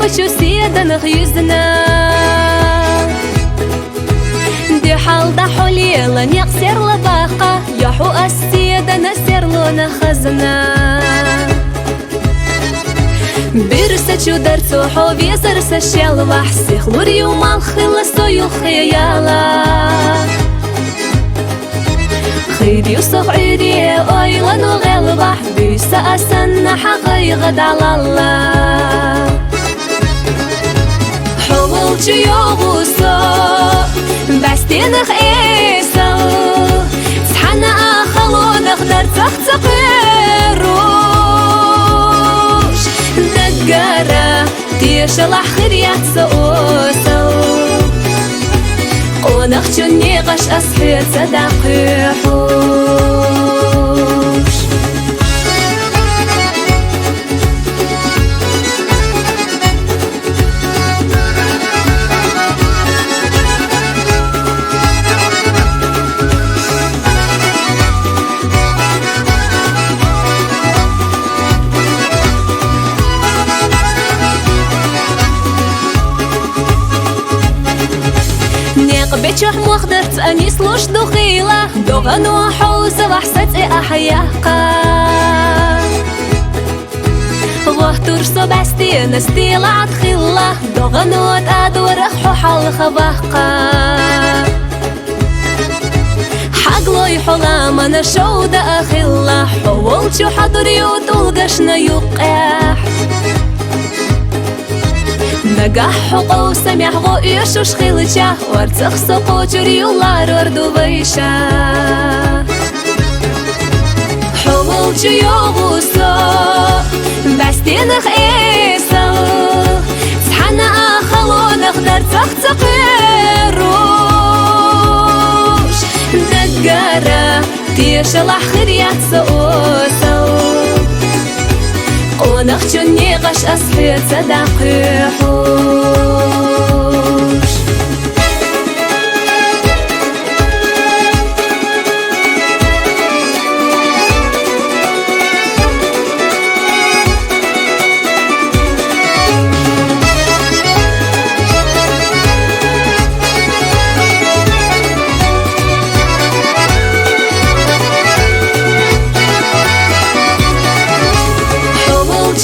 وشو سيدنا خيزنا دي حال دا حولي لن يقصر لباقة يحو السيدنا سير لنا خزنا بيرسة درتو حوفي زرسة شلوح سيخلور يوم الخلصو يخيالا خيري يوسف عيري أيلان وغلبح بيسا أسن حقي غد على الله حولت يوغوسو باستينخ إيسو سحنا أخلو نقدر تختقروش نقارا تيشلح خيريات سوسو ونخشني غش أصحير صداقي حوش بيتشوح مخدرت أني سلوش دخيلة دوغن وحوزة وحسد أحياقا غوهتور صباستي نستي لعد خيلة دوغن وتأدور أخحو الخباقا حقلو يحولا من شود أخيلة حولتو حضري وتلقشنا يقاح نجاح حقو سمح غويش وشخيلتشا وارتخ سقو جري والله وردو بيشا حولت يوغوسو باستينخ إيسو سحنا أخلو نقدر تختقروش نقارا تيشلح خيريات سوسو ونخشني غش أصحير صداقي حوش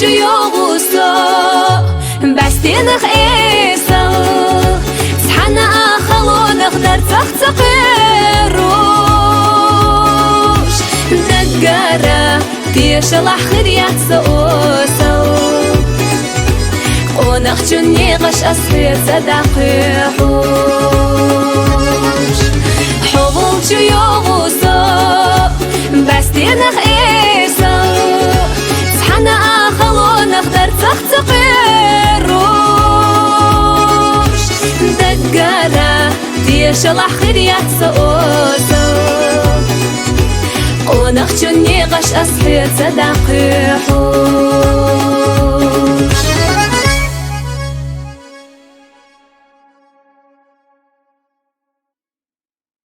يوغوسو باستينخ إيسو سحنا أخلو نقدر تختقروش نقارا تيشلح خيريات سوسو ونخشني غش أصحير صداقي حوش حولت يوغوسو باستينخ إيسو سحنا نقدر تختقروش دقارا تيشلح خيريات سوسو ونخشني غش أصحير صداقي حوش